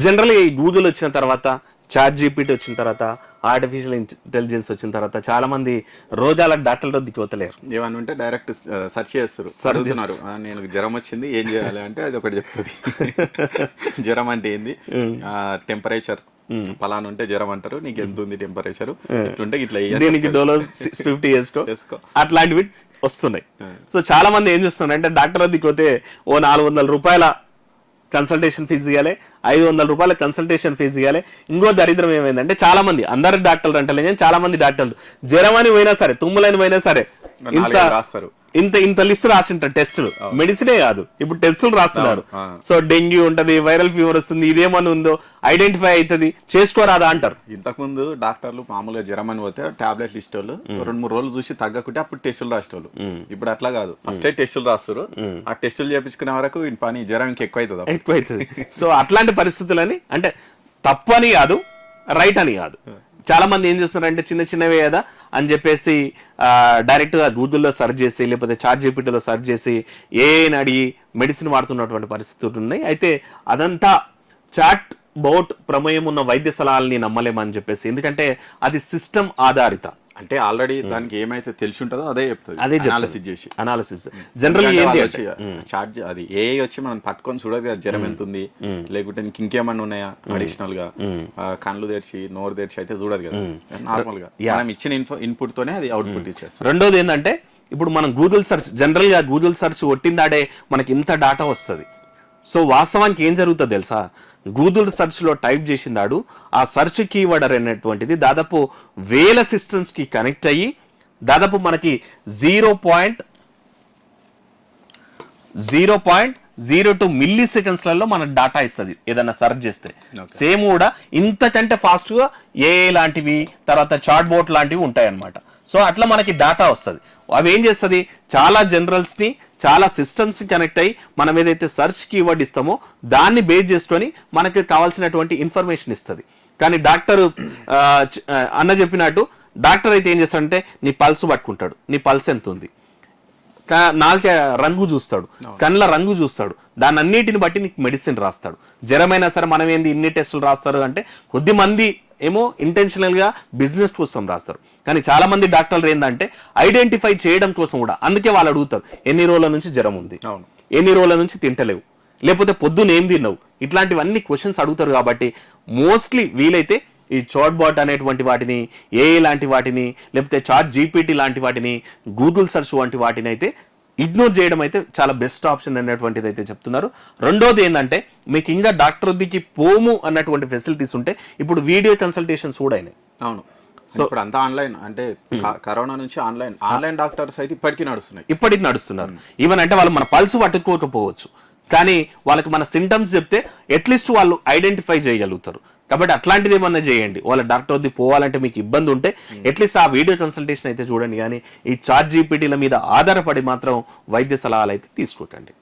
జనరల్గా ఈ గూగుల్ వచ్చిన తర్వాత, చాట్ జీపీటీ వచ్చిన తర్వాత, ఆర్టిఫిషియల్ ఇంటెలిజెన్స్ వచ్చిన తర్వాత చాలా మంది రోగాలకు డాక్టర్ల వద్దకు పోతలేరు. ఏమన్నా ఉంటే డైరెక్ట్ సెర్చ్ చేస్తారు, చదువుతున్నారు. నేను జ్వరం వచ్చింది ఏం చేయాలి అంటే అది ఒకటి చెప్తుంది. జ్వరం అంటే ఏంది, టెంపరేచర్ పలానా ఉంటే జ్వరం అంటారు, నీకు ఎంత ఉంది టెంపరేచర్, ఇట్లుంటే ఇట్లా దీనికి డోలో 50 వేసుకో, అట్లాంటివి వస్తున్నాయి. సో చాలా మంది ఏం చేస్తున్నారు అంటే డాక్టర్ వద్దకు పోతే ఓ 400 రూపాయల కన్సల్టేషన్ ఫీజు ఇవ్వాలి, 500 రూపాయల కన్సల్టేషన్ ఫీజు ఇవ్వాలి. ఇంకో దరిద్రం ఏమైందంటే చాలా మంది, అందరు డాక్టర్లు అంటలే కానీ చాలా మంది డాక్టర్లు జ్వరం అని పోయినా సరే, తుమ్ములని పోయినా సరే రాస్తారు, ఇంత లిస్ట్ రాసింటారు. టెస్టులు, మెడిసినే కాదు, ఇప్పుడు టెస్టులు రాస్తున్నారు. సో డెంగ్యూ ఉంటది, వైరల్ ఫీవర్ వస్తుంది, ఇదేమని ఉందో ఐడెంటిఫై అవుతుంది, చేసుకోరాదా అంటారు. ఇంతకుముందు డాక్టర్లు మామూలుగా జ్వరం అని పోతే టాబ్లెట్లు ఇష్టోళ్ళు 2-3 రోజులు చూసి తగ్గకుంటే అప్పుడు టెస్టులు రాసేటోళ్ళు. ఇప్పుడు అట్లా కాదు, ఫస్ట్ టెస్టులు రాస్తారు. ఆ టెస్టులు చేయించుకునే వరకు పని జ్వరం ఇంకా ఎక్కువ అవుతుంది. సో అట్లాంటి పరిస్థితులని, అంటే తప్పని కాదు, రైట్ అని కాదు, చాలా మంది ఏం చేస్తున్నారంటే చిన్న చిన్నవే కదా అని చెప్పేసి డైరెక్ట్ గా గూగుల్లో సెర్చ్ చేసి, లేకపోతే చాట్ జీపీటీలో సెర్చ్ చేసి ఏఐని అడిగి మెడిసిన్ వాడుతున్నటువంటి పరిస్థితులు ఉన్నాయి. అయితే అదంతా చాట్ బోట్ ప్రమేయం ఉన్న వైద్య సలహాలని నమ్మలేమని చెప్పేసి, ఎందుకంటే అది సిస్టమ్ ఆధారిత. అంటే ఆల్రెడీ దానికి ఏమైతే తెలిసి ఉంటుందో అదే చెప్తుంది, అదే అనాలిసిస్ చేసి. అనాలిసిస్ జనరల్ చార్జ్ అది ఏ వచ్చి మనం పట్టుకొని చూడదు కదా జ్వరం ఎంత ఉంది, లేకుంటే నీకు ఇంకేమన్నా ఉన్నాయా అడిషనల్ గా, కళ్ళు తెరిచి నోరు తెరిచి అయితే చూడదు కదా. నార్మల్ గా మనం ఇచ్చిన ఇన్పుట్ తోనే అది అవుట్పుట్ ఇచ్చేస్తుంది. రెండోది ఏంటంటే ఇప్పుడు మనం గూగుల్ సెర్చ్, జనరల్ గా గూగుల్ సెర్చ్ కొట్టిందాడే మనకి ఇంత డాటా వస్తుంది. సో వాస్తవానికి ఏం జరుగుతుంది తెలుసా, గూగుల్ సెర్చ్లో టైప్ చేసిందాడు, ఆ సెర్చ్ కీవర్డ్ అనేటువంటిది దాదాపు 1000 సిస్టమ్స్కి కనెక్ట్ అయ్యి దాదాపు మనకి 0.02 మిల్లీ సెకండ్స్లలో మన డాటా ఇస్తుంది ఏదన్నా సెర్చ్ చేస్తే. సేమ్ కూడా ఇంతకంటే ఫాస్ట్గా ఏఐ లాంటివి, తర్వాత చాట్ బోట్ లాంటివి ఉంటాయి అన్నమాట. సో అట్లా మనకి డాటా వస్తుంది. అవి ఏం చేస్తుంది, చాలా జనరల్స్ని, చాలా సిస్టమ్స్ కనెక్ట్ అయ్యి మనం ఏదైతే సెర్చ్ కీవర్డ్ ఇస్తామో దాన్ని బేస్ చేసుకొని మనకి కావాల్సినటువంటి ఇన్ఫర్మేషన్ ఇస్తుంది. కానీ డాక్టర్ అన్న చెప్పినట్టు డాక్టర్ అయితే ఏం చేస్తాడంటే నీ పల్స్ పట్టుకుంటాడు, నీ పల్స్ ఎంత ఉంది, నాలుక రంగు చూస్తాడు, కళ్ళ రంగు చూస్తాడు, దాన్ని అన్నిటిని బట్టి నీకు మెడిసిన్ రాస్తాడు. జ్వరమైనా సరే మనం ఏంది ఇన్ని టెస్టులు రాస్తారు అంటే, కొద్ది మంది ఏమో ఇంటెన్షనల్ గా బిజినెస్ కోసం రాస్తారు, కానీ చాలా మంది డాక్టర్లు ఏంటంటే ఐడెంటిఫై చేయడం కోసం కూడా. అందుకే వాళ్ళు అడుగుతారు ఎన్ని రోజుల నుంచి జ్వరం ఉంది, ఎన్ని రోజుల నుంచి తింటలేవు, లేకపోతే పొద్దున్న ఏం తిన్నావు, ఇట్లాంటివన్నీ క్వశ్చన్స్ అడుగుతారు. కాబట్టి మోస్ట్లీ వీలైతే ఈ చాట్ బాట్ అనేటువంటి వాటిని, ఏఐ లాంటి వాటిని, లేకపోతే చాట్ జీపీటీ లాంటి వాటిని, గూగుల్ సెర్చ్ వంటి వాటిని అయితే ఇగ్నోర్ చేయడం అయితే చాలా బెస్ట్ ఆప్షన్ అనేటువంటిది అయితే చెప్తున్నారు. రెండోది ఏంటంటే మీకు ఇంకా డాక్టర్ వద్దకి పోము అన్నటువంటి ఫెసిలిటీస్ ఉంటే ఇప్పుడు వీడియో కన్సల్టేషన్స్ కూడా అయినాయి. అవును. సో ఇప్పుడు అంతా ఆన్లైన్, అంటే కరోనా నుంచి ఆన్లైన్ డాక్టర్స్ అయితే ఇప్పటికీ నడుస్తున్నారు. ఈవెన్ అంటే వాళ్ళు మన పల్స్ పట్టుకోకపోవచ్చు, కానీ వాళ్ళకి మన సింటమ్స్ చెప్తే అట్లీస్ట్ వాళ్ళు ఐడెంటిఫై చేయగలుగుతారు. కాబట్టి అట్లాంటిది ఏమన్నా చేయండి. వాళ్ళ డాక్టర్ వద్ద పోవాలంటే మీకు ఇబ్బంది ఉంటే అట్లీస్ట్ ఆ వీడియో కన్సల్టేషన్ అయితే చూడండి, కానీ ఈ చాట్ జీపీటీల మీద ఆధారపడి మాత్రం వైద్య సలహాలు అయితే తీసుకోకండి.